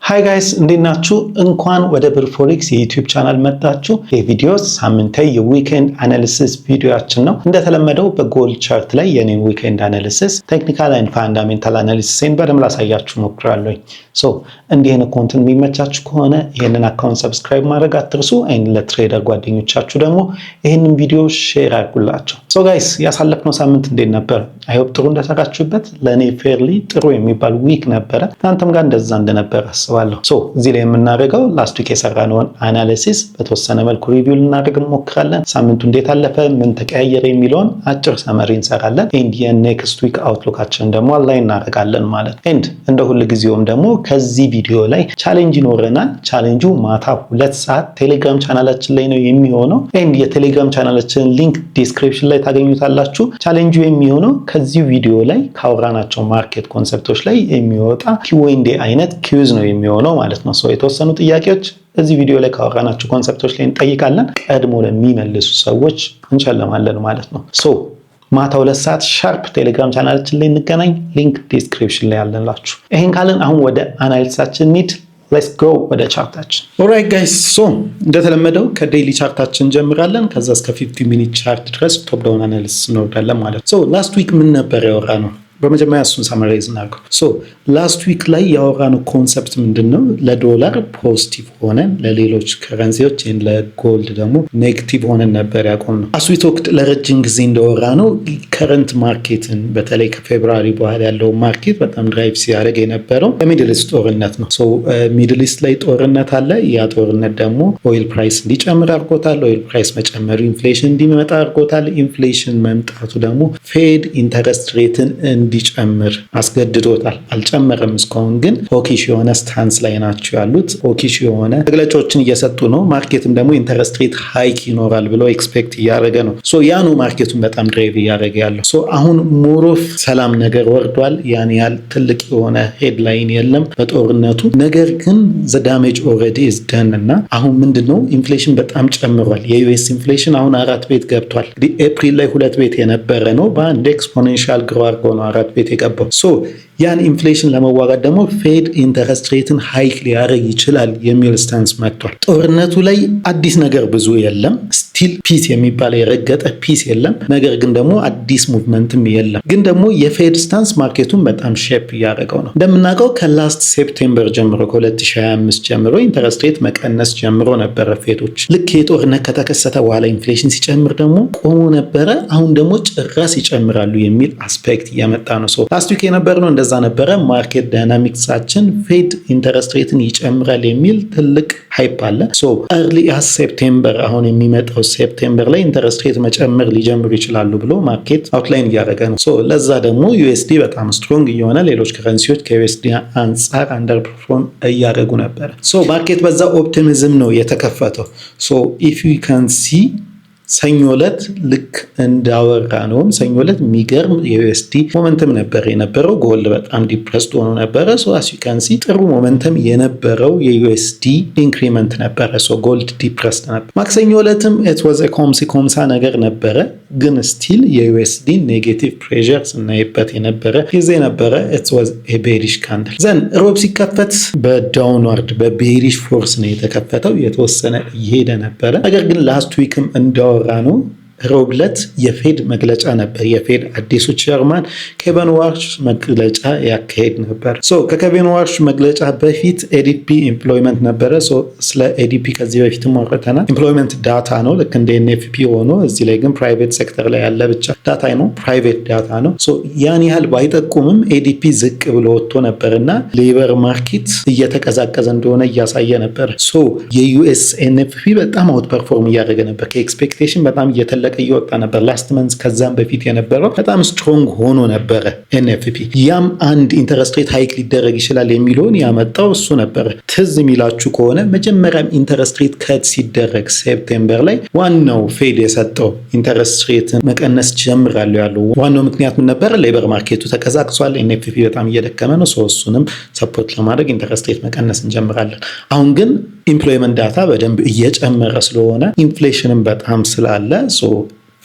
ሃይ ጋይስ እንዴት ናችሁ? እንኳን ወደ ብር ፎሬክስ የዩቲዩብ ቻናል መጣችሁ። የቪዲዮ ሳምንታዊ የዊኬንድ አናሊሲስ ቪዲዮአችን ነው። እንደተለመደው በጎልድ ቻርት ላይ የኔን ዊኬንድ አናሊሲስ ቴክኒካል ኤንድ ፋንዳሜንታል አናሊሲስን በደንብ ላሳያችሁ ሞክራለሁ። እንዲህ አይነት ኮንተንት የሚመቻችሁ ከሆነ ይሄንን አካውንት ሰብስክራይብ ማድረግ አትርሱ። ለትሬደር ጓደኞቻችሁ ደግሞ ይሄንን ቪዲዮ ሼር አድርጉላቸው። ጋይስ ያሳለፍነው ሳምንት እንዴት ነበር? አይ ሆፕ ጥሩ እንደሰራችሁበት። ለኔ ፌርሊ ጥሩ የሚባል ዊክ ነበረ። እናንተም ጋር እንደዛ እንደነበረ አስባለሁ። እዚህ ላይ የምናደርገው ላስት ዊክ የሰራነውን አናሊሲስ በተወሰነ መልኩ ሪቪው ልናደርግ እንሞክራለን። ሳምንቱ እንዴት አለፈ፣ ምን ተቀያየረ የሚለውን አጭር ሰመሪ እንሰራለን። የኔክስት ዊክ አውትሉካችንን ደግሞ አላይ እናደርጋለን ማለት ነው። እንደ ሁሉ ጊዜውም ደግሞ ከዚህ ቪዲዮ ላይ ቻሌንጅ ይኖረናል። ቻሌንጁ ማታ 2 ሰዓት ቴሌግራም ቻናላችን ላይ ነው የሚሆነው። የቴሌግራም ቻናላችን ሊንክ ዲስክሪፕሽን ላይ ታገኙታላችሁ። ቻሌንጁ የሚሆነው ከዚህ ቪዲዮ ላይ ካወራናቸው ማርኬት ኮንሰፕቶች ላይ የሚወጣ Q&A አይነት ኪውዝ ነው የሚሆነው ማለት ነው። የተወሰኑ ጥያቄዎች እዚህ ቪዲዮ ላይ ካወራናቸው ኮንሰፕቶች ላይ እንጠይቃለን። ቀድሞ ለሚመልሱ ሰዎች እንሸልማለን ማለት ነው። ማታ 2 ሰዓት ሻርፕ ቴሌግራም ቻናላችን ላይ እንገናኝ። ሊንክ ዲስክሪፕሽን ላይ ያለላችሁ። ይሄን ካለን አሁን ወደ አናሊሲሳችን ኒድ ሌትስ ጎ ወደ ቻርታችን። ኦልራይት ጋይስ እንደተለመደው ከዴይሊ ቻርታችን እንጀምራለን። ከዛ እስከ 50 ሚኒት ቻርት ድረስ ቶፕ ዳውን አናሊሲስ እንወርዳለን ማለት ነው። ላስት ዊክ ምን ነበር ያወራነው? በመጀመሪያ እሱን ሳመራይዝ እናድርገው። ላስት ዊክ ላይ ያወራነው ኮንሰፕት ምንድነው? ለዶላር ፖዚቲቭ ሆነን ለሌሎች ከረንሲዎች ለጎልድ ደግሞ ኔጌቲቭ ሆነን ነበር ያቆምነው። አስዊት ወቅት ለረጅም ጊዜ እንደወራነው ከረንት ማርኬትን በተለይ ከፌብሩዋሪ በኋላ ያለው ማርኬት በጣም ድራይቭ ሲያደርግ የነበረው የሚድል ኢስት ጦርነት ነው። ሚድል ኢስት ላይ ጦርነት አለ። ያ ጦርነት ደግሞ ኦይል ፕራይስ እንዲጨምር አድርጎታል። ኦይል ፕራይስ መጨመሩ ኢንፍሌሽን እንዲመጣ አድርጎታል። ኢንፍሌሽን መምጣቱ ደግሞ ፌድ ኢንተረስት ሬትን እንዲጨምር አስገድዶታል። አልጨመረም እስካሁን፣ ግን ሆኪሽ የሆነ ስታንስ ላይ ናቸው ያሉት። ሆኪሽ የሆነ መግለጫዎችን እየሰጡ ነው። ማርኬትም ደግሞ ኢንተረስት ሬት ሃይክ ይኖራል ብሎ ኤክስፔክት እያደረገ ነው። ያ ነው ማርኬቱን በጣም ድራይቭ እያደረገ ያለው። አሁን ሞሮፍ ሰላም ነገር ወርዷል። ያን ያህል ትልቅ የሆነ ሄድላይን የለም በጦርነቱ። ነገር ግን ዘ ዳሜጅ ኦልሬዲ ኢዝ ደን እና አሁን ምንድነው ኢንፍሌሽን በጣም ጨምሯል። የዩኤስ ኢንፍሌሽን አሁን 4 ቤት ገብቷል። እንግዲህ ኤፕሪል ላይ 2 ቤት የነበረ ነው። በአንድ ኤክስፖኔንሻል ግሮ አድርጎ ነው 4 ቤት የገባው። ያን ኢንፍሌሽን ለመዋጋት ደግሞ ፌድ ኢንተረስት ሬትን ሃይክ ሊያደርግ ይችላል የሚል ስታንስ መጥቷል። ጦርነቱ ላይ አዲስ ነገር ብዙ የለም። ስቲል ፒስ የሚባል የረገጠ ፒስ የለም። ነገር ግን ደግሞ አዲስ ሙቭመንትም የለም። ግን ደግሞ የፌድ ስታንስ ማርኬቱን በጣም ሼፕ እያደረገው ነው። እንደምናውቀው ከላስት ሴፕቴምበር ጀምሮ ከ2025 ጀምሮ ኢንተረስት ሬት መቀነስ ጀምሮ ነበረ ፌዶች። ልክ የጦርነት ከተከሰተ በኋላ ኢንፍሌሽን ሲጨምር ደግሞ ቆሞ ነበረ። አሁን ደግሞ ጭራስ ይጨምራሉ የሚል አስፔክት እያመጣ ነው። ላስት ዊክ የነበር ነው እንደዛ ነበረ። ማርኬት ዳይናሚክሳችን ፌድ ኢንተረስት ሬትን ይጨምራል የሚል ትልቅ ሃይፕ አለ። ኤርሊ አስ ሴፕቴምበር አሁን የሚመጣው ሴፕቴምበር ላይ ኢንተረስት ሬት መጨመር ሊጀምሩ ይችላሉ ብሎ ማርኬት አውትላይን እያደረገ ነው። ለዛ ደግሞ ዩኤስዲ በጣም ስትሮንግ እየሆነ ሌሎች ከረንሲዎች ከዩኤስዲ አንጻር አንደር ፐርፎርም እያደረጉ ነበረ። ማርኬት በዛ ኦፕቲሚዝም ነው የተከፈተው። ኢፍ ዩ ካን ሲ ሰኞ ዕለት ልክ እንዳወራ ነውም ሰኞ ዕለት የሚገርም የዩኤስዲ ሞመንተም ነበር የነበረው። ጎልድ በጣም ዲፕረስድ ሆኖ ነበረ። አስ ዩ ካን ሲ ጥሩ ሞመንተም የነበረው የዩኤስዲ ኢንክሪመንት ነበረ። ጎልድ ዲፕረስድ ነበር። ማክሰኞ ዕለትም ኢት ዋዝ አ ኮምሳ ነገር ነበረ። ግን ስቲል የዩኤስዲ ኔጌቲቭ ፕሬሸር ስናይበት የነበረ ጊዜ ነበረ። ኢት ዋዝ ኤ ቤሪሽ ካንድል። ዘን ሮብ ሲከፈት በዳውንዋርድ በቤሪሽ ፎርስ ነው የተከፈተው። የተወሰነ እየሄደ ነበረ። ነገር ግን ላስት ዊክም እንዳወራ ነው ሮብ ዕለት የፌድ መግለጫ ነበር። የፌድ አዲሱ ቸርማን ኬቨን ዋርሽ መግለጫ ያካሄድ ነበር። ከኬቨን ዋርሽ መግለጫ በፊት ኤዲፒ ኢምፕሎይመንት ነበረ። ስለ ኤዲፒ ከዚህ በፊትም አውርተናል። ኢምፕሎይመንት ዳታ ነው ልክ እንደ ኤንኤፍፒ ሆኖ፣ እዚህ ላይ ግን ፕራይቬት ሴክተር ላይ ያለ ብቻ ዳታ ነው፣ ፕራይቬት ዳታ ነው። ያን ያህል ባይጠቁምም ኤዲፒ ዝቅ ብሎ ወጥቶ ነበር እና ሌበር ማርኬት እየተቀዛቀዘ እንደሆነ እያሳየ ነበር። የዩኤስ ኤንኤፍፒ በጣም አውት ፐርፎርም እያደረገ ነበር። ከኤክስፔክቴሽን በጣም እየተለቀ እየወጣ ነበር። ላስት መንዝ ከዛም በፊት የነበረው በጣም ስትሮንግ ሆኖ ነበረ ኤንኤፍፒ። ያም አንድ ኢንተረስት ሬት ሃይክ ሊደረግ ይችላል የሚለውን ያመጣው እሱ ነበረ። ትዝ የሚላችሁ ከሆነ መጀመሪያም ኢንተረስት ሬት ከት ሲደረግ ሴፕቴምበር ላይ ዋናው ፌድ የሰጠው ኢንተረስት ሬትን መቀነስ ጀምራለሁ ያለው ዋናው ምክንያት ምን ነበረ? ሌበር ማርኬቱ ተቀዛቅሷል፣ ኤንኤፍፒ በጣም እየደከመ ነው። እሱንም ሰፖርት ለማድረግ ኢንተረስት ሬት መቀነስ እንጀምራለን። አሁን ግን ኢምፕሎይመንት ዳታ በደንብ እየጨመረ ስለሆነ ኢንፍሌሽንም በጣም ስላለ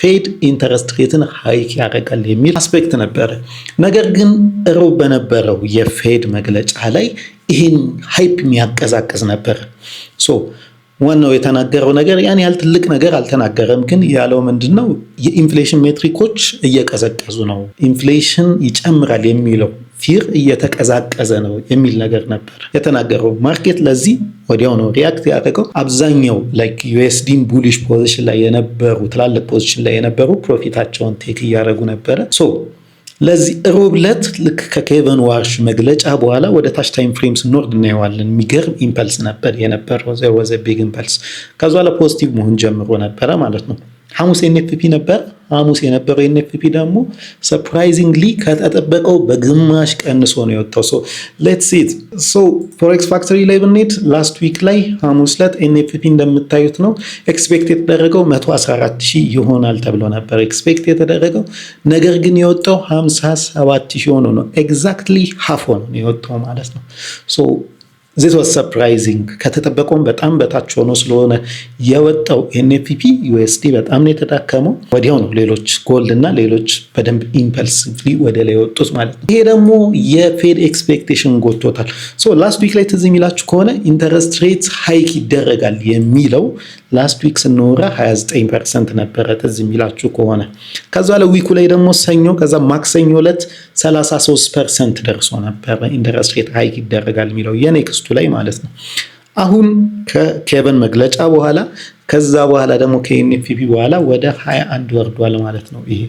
ፌድ ኢንተረስት ሬትን ሃይክ ያደርጋል የሚል አስፔክት ነበረ። ነገር ግን ሮብ በነበረው የፌድ መግለጫ ላይ ይህን ሃይፕ የሚያቀዛቅዝ ነበር። ዋናው የተናገረው ነገር ያን ያህል ትልቅ ነገር አልተናገረም። ግን ያለው ምንድነው የኢንፍሌሽን ሜትሪኮች እየቀዘቀዙ ነው፣ ኢንፍሌሽን ይጨምራል የሚለው ፊር እየተቀዛቀዘ ነው የሚል ነገር ነበር የተናገረው። ማርኬት ለዚህ ወዲያው ነው ሪያክት ያደረገው። አብዛኛው ላይክ ዩኤስዲን ቡሊሽ ፖዚሽን ላይ የነበሩ ትላልቅ ፖዚሽን ላይ የነበሩ ፕሮፊታቸውን ቴክ እያደረጉ ነበረ። ለዚህ ሮብ ዕለት ልክ ከኬቨን ዋርሽ መግለጫ በኋላ ወደ ታች ታይም ፍሬም ስንወርድ እናየዋለን። የሚገርም ኢምፐልስ ነበር የነበረው። ዘር ዋዝ ኤ ቢግ ኢምፐልስ። ከዛ ለፖዚቲቭ መሆን ጀምሮ ነበረ ማለት ነው። ሐሙስ ኤንኤፍፒ ነበር። ሐሙስ የነበረው ኤንኤፍፒ ደግሞ ሰርፕራይዚንግሊ ከተጠበቀው በግማሽ ቀንሶ ነው የወጣው። ሌትስ ሲ ኢት። ፎሬክስ ፋክተሪ ላይ ብንሄድ ላስት ዊክ ላይ ሐሙስ ዕለት ኤንኤፍፒ እንደምታዩት ነው ኤክስፔክት የተደረገው 114,000 ይሆናል ተብሎ ነበር ኤክስፔክት የተደረገው። ነገር ግን የወጣው 57,000 ሆኖ ነው። ኤግዛክትሊ ሃፍ ሆኖ ነው የወጣው ማለት ነው። this was surprising ከተጠበቀውም በጣም በታች ሆኖ ስለሆነ የወጣው ኤንኤፍፒ ዩኤስዲ በጣም ነው የተዳከመው። ወዲያው ነው ሌሎች ጎልድ እና ሌሎች በደንብ ኢምፐልሲቭሊ ወደ ላይ ወጡት ማለት ነው። ይሄ ደግሞ የፌድ ኤክስፔክቴሽን ጎቶታል። ላስት ዊክ ላይ ትዝ የሚላችሁ ከሆነ ኢንተረስት ሬት ሃይክ ይደረጋል የሚለው ላስት ዊክ ስንወራ 29% ነበረ ትዝ የሚላችሁ ከሆነ። ከዛ ለዊኩ ላይ ደግሞ ሰኞ ከዛ ማክሰኞ ዕለት 33% ደርሶ ነበር ኢንተረስት ሬት ሃይክ ይደረጋል የሚለው የኔክስቱ ላይ ማለት ነው። አሁን ከኬቨን መግለጫ በኋላ ከዛ በኋላ ደግሞ ከኤንኤፍፒ በኋላ ወደ 21 ወርዷል ማለት ነው። ይሄ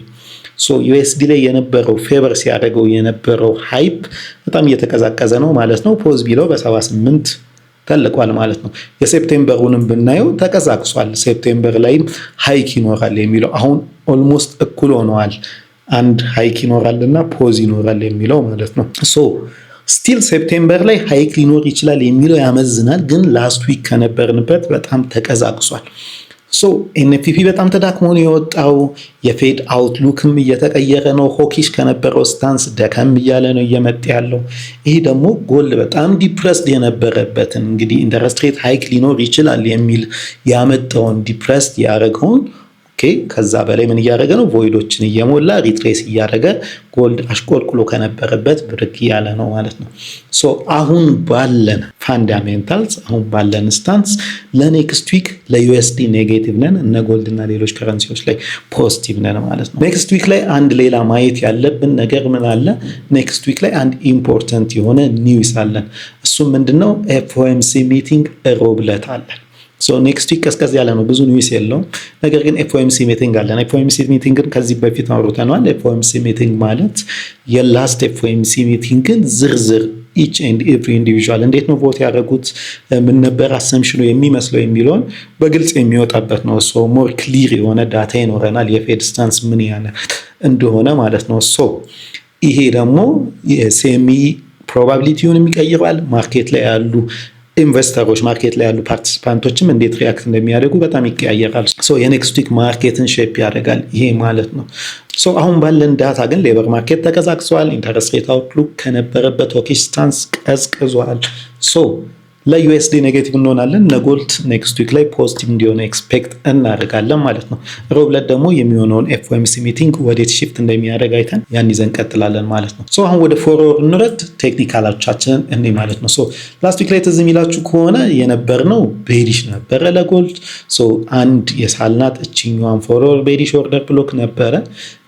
ዩኤስዲ ላይ የነበረው ፌቨር ሲያደርገው የነበረው ሃይፕ በጣም እየተቀዛቀዘ ነው ማለት ነው። ፖዝ ቢለው በ78 ተልቋል ማለት ነው። የሴፕቴምበሩንም ብናየው ተቀዛቅሷል። ሴፕቴምበር ላይም ሃይክ ይኖራል የሚለው አሁን ኦልሞስት እኩል ሆነዋል። አንድ ሃይክ ይኖራልና ፖዝ ይኖራል የሚለው ማለት ነው። ስቲል ሴፕቴምበር ላይ ሃይክ ሊኖር ይችላል የሚለው ያመዝናል። ግን ላስት ዊክ ከነበርንበት በጣም ተቀዛቅሷል። ኤንኤፍፒ በጣም ተዳክሞ ነው የወጣው። የፌድ አውትሉክም እየተቀየረ ነው። ሆኪሽ ከነበረው ስታንስ ደከም እያለ ነው እየመጣ ያለው። ይሄ ደግሞ ጎልድ በጣም ዲፕረስድ የነበረበትን እንግዲህ ኢንተረስት ሬት ሃይክ ሊኖር ይችላል የሚል ያመጣውን ዲፕረስድ ያደረገውን ከዛ በላይ ምን እያደረገ ነው? ቮይዶችን እየሞላ ሪትሬስ እያደረገ ጎልድ አሽቆልቁሎ ከነበረበት ብርክ እያለ ነው ማለት ነው። አሁን ባለን ፋንዳሜንታልስ አሁን ባለን ስታንስ ለኔክስት ዊክ ለዩኤስዲ ኔጌቲቭ ነን፣ እነ ጎልድ እና ሌሎች ከረንሲዎች ላይ ፖዚቲቭ ነን ማለት ነው። ኔክስት ዊክ ላይ አንድ ሌላ ማየት ያለብን ነገር ምን አለ? ኔክስት ዊክ ላይ አንድ ኢምፖርታንት የሆነ ኒውስ አለን። እሱም ምንድነው? ኤፍኦኤምሲ ሚቲንግ ሮብ ዕለት አለ። ኔክስት ዊክ ቀዝቀዝ ያለ ነው፣ ብዙ ኒውስ የለውም። ነገር ግን ኤፍኦኤምሲ ሚቲንግ አለን። ኤፍኦኤምሲ ሚቲንግን ከዚህ በፊት አውርተናል። ኤፍኦኤምሲ ሚቲንግ ማለት የላስት ኤፍኦኤምሲ ሚቲንግን ዝርዝር ኢች ኤንድ ኤቭሪ ኢንዲቪዥዋል እንዴት ነው ቮት ያደረጉት፣ ምን ነበር አሰምሽኑ የሚመስለው የሚለውን በግልጽ የሚወጣበት ነው። ሞር ክሊር የሆነ ዳታ ይኖረናል፣ የፌድ ስታንስ ምን ያለ እንደሆነ ማለት ነው። ይሄ ደግሞ የሴሚ ፕሮባቢሊቲውን የሚቀይራል። ማርኬት ላይ ያሉ ኢንቨስተሮች ማርኬት ላይ ያሉ ፓርቲሲፓንቶችም እንዴት ሪያክት እንደሚያደርጉ በጣም ይቀያየራል። የኔክስት ዊክ ማርኬትን ሼፕ ያደርጋል ይሄ ማለት ነው። አሁን ባለን ዳታ ግን ሌበር ማርኬት ተቀዛቅዟል። ኢንተረስት ሬት አውትሉክ ከነበረበት ሆኪሽ ስታንስ ቀዝቅዟል። ለዩኤስዲ ኔጌቲቭ እንሆናለን። ለጎልድ ኔክስት ዊክ ላይ ፖዚቲቭ እንዲሆነ ኤክስፔክት እናደርጋለን ማለት ነው። ሮብ ዕለት ደግሞ የሚሆነውን ኤፍኦኤምሲ ሚቲንግ ወዴት ሺፍት እንደሚያደርግ አይተን ያን ይዘን ቀጥላለን ማለት ነው። አሁን ወደ ፎርወርድ እንረድ፣ ቴክኒካሎቻችንን እኔ ማለት ነው። ላስት ዊክ ላይ ትዝ የሚላችሁ ከሆነ የነበርነው ቤሪሽ ነበረ ለጎልድ። አንድ የሳልናት እችኛዋን ፎርወርድ ቤሪሽ ኦርደር ብሎክ ነበረ።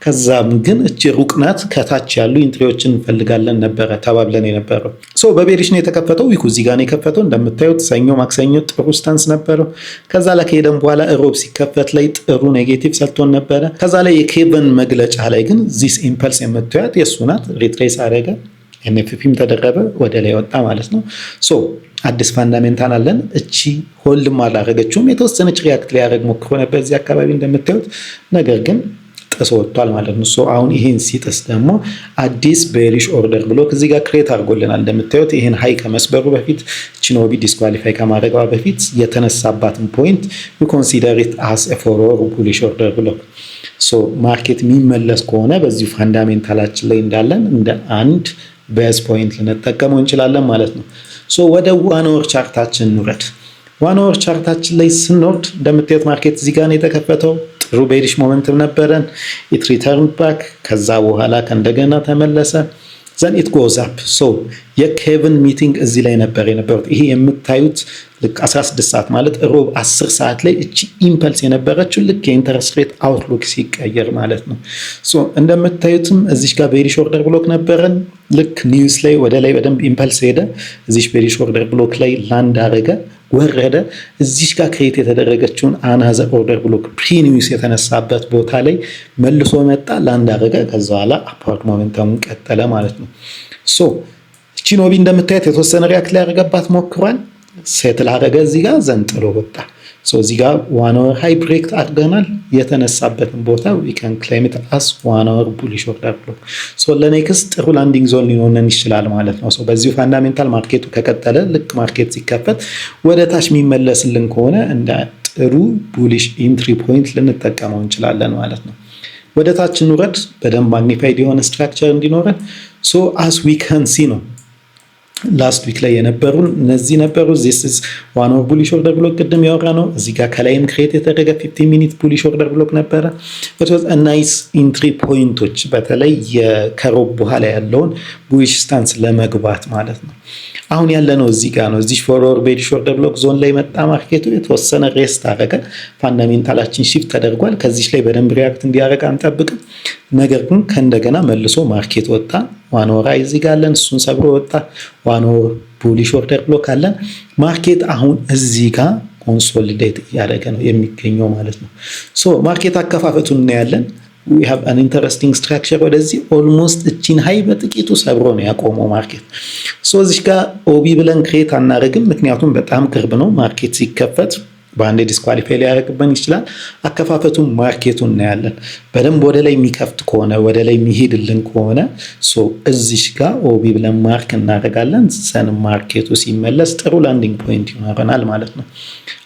ከዛም ግን እቺ ሩቅ ናት፣ ከታች ያሉ ኢንትሪዎችን እንፈልጋለን ነበረ ተባብለን የነበረው። በቤሪሽ ነው የተከፈተው። ዊኩ እዚህ ጋር ነው የከፈተው። እንደምታዩት ሰኞ ማክሰኞ ጥሩ ስታንስ ነበረው። ከዛ ላይ ከሄደን በኋላ ሮብ ሲከፈት ላይ ጥሩ ኔጌቲቭ ሰልቶን ነበረ። ከዛ ላይ የኬቨን መግለጫ ላይ ግን ዚስ ኢምፐልስ የምታዩት የሱ ናት። ሪትሬስ አደረገ፣ ኤንኤፍፒም ተደረበ፣ ወደ ላይ ወጣ ማለት ነው። አዲስ ፋንዳሜንታል አለን። እቺ ሆልድም አላረገችውም። የተወሰነች ሪያክት ሊያደርግ ሞክሮ ነበር እዚህ አካባቢ እንደምታዩት፣ ነገር ግን ጥሶ ወጥቷል ማለት ነው። አሁን ይሄን ሲጥስ ደግሞ አዲስ ቤሪሽ ኦርደር ብሎክ እዚህ ጋር ክሬት አድርጎልናል። እንደምታዩት ይሄን ሃይ ከመስበሩ በፊት ቺኖቢ ዲስኳሊፋይ ከማድረጓ በፊት የተነሳባትን ፖይንት ዩ ኮንሲደር ኢት አስ ኤ ፎርወርድ ቡሊሽ ኦርደር ብሎክ። ማርኬት የሚመለስ ከሆነ በዚህ ፋንዳሜንታላችን ላይ እንዳለን እንደ አንድ ቤዝ ፖይንት ልንጠቀመው እንችላለን ማለት ነው። ወደ ዋን አወር ቻርታችን እንውረድ። ዋን አወር ቻርታችን ላይ ስንወርድ እንደምታዩት ማርኬት እዚህ ጋር ነው የተከፈተው። ጥሩ ቤሪሽ ሞመንትም ነበረን። ኢት ሪተርን ባክ ከዛ በኋላ ከእንደገና ተመለሰ። ዘን ኢት ጎዝ አፕ። ሶ የኬቭን ሚቲንግ እዚህ ላይ ነበር የነበሩት። ይሄ የምታዩት ልክ 16 ሰዓት ማለት ሮብ 10 ሰዓት ላይ እቺ ኢምፐልስ የነበረችው ልክ የኢንተረስት ሬት አውትሉክ ሲቀየር ማለት ነው። ሶ እንደምታዩትም እዚህ ጋር ቤሪሽ ኦርደር ብሎክ ነበረን። ልክ ኒውስ ላይ ወደ ላይ በደንብ ኢምፐልስ ሄደ። እዚህ ቤሪሽ ኦርደር ብሎክ ላይ ላንድ አረገ፣ ወረደ። እዚህ ጋር ክሬት የተደረገችውን አናዘር ኦርደር ብሎክ ፕሪ ኒውስ የተነሳበት ቦታ ላይ መልሶ መጣ፣ ላንድ አረገ። ከዛ በኋላ አፕዋርድ ሞሜንተሙን ቀጠለ ማለት ነው። ሶ እቺ ኖቢ እንደምታዩት የተወሰነ ሪያክት ላይ ያደረገባት ሞክሯል። ሴትል አረገ እዚህ ጋር ዘንጥሎ ወጣ። ሶ እዚህ ጋር 1 hour ሃይ ብሬክ አድርገናል። የተነሳበትን ቦታ we can claim it as 1 hour bullish order block። ሶ ለኔክስት ጥሩ ላንዲንግ ዞን ሊሆነን ይችላል ማለት ነው። ሶ በዚሁ ፋንዳሜንታል ማርኬቱ ከቀጠለ ልክ ማርኬት ሲከፈት ወደ ታች የሚመለስልን ከሆነ እንደ ጥሩ ቡሊሽ ኢንትሪ ፖይንት ልንጠቀመው እንችላለን ማለት ነው። ወደ ታች እንውረድ በደንብ ማግኒፋይድ የሆነ ስትራክቸር እንዲኖረን። ሶ as we can see ነው ላስት ዊክ ላይ የነበሩን እነዚህ ነበሩ። this is 1 hour bullish order block ቅድም ያወራ ነው። እዚህ ጋር ከላይም ክሬት የተደረገ 15 minute bullish order block ነበረ። it was a nice entry ፖይንቶች በተለይ ከሮብ በኋላ ያለውን bullish ስታንስ ለመግባት ማለት ነው። አሁን ያለነው እዚህ ጋር ነው። እዚህ ፎርወርድ ቤሪሽ ኦርደር ብሎክ ዞን ላይ መጣ ማርኬቱ። የተወሰነ ሬስት አደረገ። ፋንዳሜንታላችን ሺፍት ተደርጓል። ከዚህ ላይ በደንብ ሪያክት እንዲያደርግ አንጠብቅም። ነገር ግን ከእንደገና መልሶ ማርኬት ወጣ። 1 hour እዚህ ጋር አለን፣ እሱን ሰብሮ ወጣ። 1 hour ቡሊሽ ኦርደር ብሎክ አለን። ማርኬት አሁን እዚህ ጋር ኮንሶሊዴት እያደረገ ነው የሚገኘው ማለት ነው። ሶ ማርኬት አከፋፈቱን እናያለን። we have an interesting structure ወደዚህ ኦልሞስት እቺን ሃይ በጥቂቱ ሰብሮ ነው ያቆመው ማርኬት። ሶ እዚህ ጋር ኦቢ ብለን ክሬት አናረግም፣ ምክንያቱም በጣም ቅርብ ነው። ማርኬት ሲከፈት በአንዴ ዲስኳሊፋይ ሊያደርግብን ይችላል። አከፋፈቱን ማርኬቱን እናያለን። በደንብ ወደ ላይ የሚከፍት ከሆነ ወደ ላይ የሚሄድልን ከሆነ ሶ እዚህ ጋር ኦቢ ብለን ማርክ እናደርጋለን። ሰን ማርኬቱ ሲመለስ ጥሩ ላንዲንግ ፖይንት ይኖረናል ማለት ነው።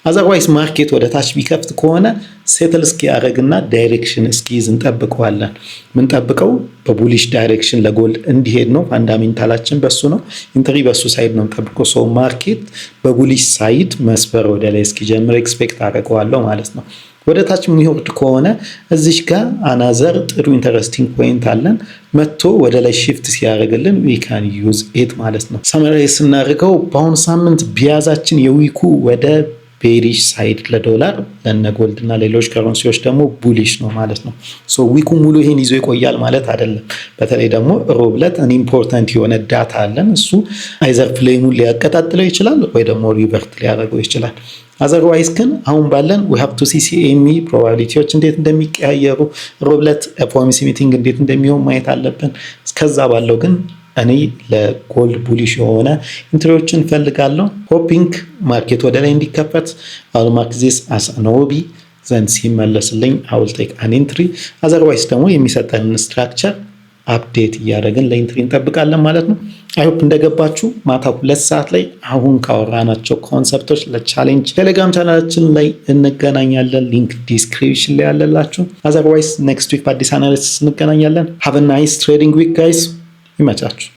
አዘርዋይስ ማርኬት ወደ ታች ቢከፍት ከሆነ ሴትል እስኪያደርግና ዳይሬክሽን እስኪይዝ እንጠብቀዋለን። ምንጠብቀው በቡሊሽ ዳይሬክሽን ለጎልድ እንዲሄድ ነው። ፋንዳሜንታላችን በሱ ነው። ኢንትሪ በሱ ሳይድ ነው እንጠብቀው። ሶ ማርኬት በቡሊሽ ሳይድ መስበር ወደ ላይ እስኪጀምር ኤክስፔክት አደርገዋለሁ ማለት ነው። ወደ ታች የሚወርድ ከሆነ እዚህ ጋር አናዘር ጥሩ ኢንተረስቲንግ ፖይንት አለን። መጥቶ ወደ ላይ ሺፍት ሲያደርግልን we can use it ማለት ነው። ሰመራይዝ ስናደርገው በአሁኑ ሳምንት ቢያዛችን የዊኩ ወደ ቤሪሽ ሳይድ ለዶላር ለነ ጎልድ እና ሌሎች ከረንሲዎች ደግሞ ቡሊሽ ነው ማለት ነው። ሶ ዊኩ ሙሉ ይሄን ይዞ ይቆያል ማለት አይደለም። በተለይ ደግሞ ሮብ ዕለት ኢምፖርታንት የሆነ ዳታ አለን። እሱ አይዘር ፍሌሙን ሊያቀጣጥለው ይችላል ወይ ደግሞ ሪቨርት ሊያደርገው ይችላል። አዘርዋይስ ግን አሁን ባለን we have to see CME ፕሮባቢሊቲዎች እንዴት እንደሚቀያየሩ ሮብ ዕለት ኤፍኦኤምሲ ሚቲንግ እንዴት እንደሚሆን ማየት አለብን። እስከዛ ባለው ግን እኔ ለጎልድ ቡሊሽ የሆነ ኢንትሪዎችን ፈልጋለሁ። ሆፒንግ ማርኬት ወደ ላይ እንዲከፈት አል ማርክ ዚስ አስ ኖቢ ዘንድ ሲመለስልኝ I will take an entry። አዘርዋይስ ደግሞ የሚሰጠንን ስትራክቸር አፕዴት እያደረግን ለኢንትሪ እንጠብቃለን ማለት ነው። አይ ሆፕ እንደገባችሁ ማታ 2 ሰዓት ላይ አሁን ካወራናቸው ኮንሰፕቶች ለቻሌንጅ ቴሌግራም ቻናላችን ላይ እንገናኛለን። ሊንክ ዲስክሪፕሽን ላይ ያለላችሁ። አዘርዋይስ ኔክስት ዊክ በአዲስ አናሊሲስ እንገናኛለን። ሃቭ a nice trading week guys። ይመቻችሁ።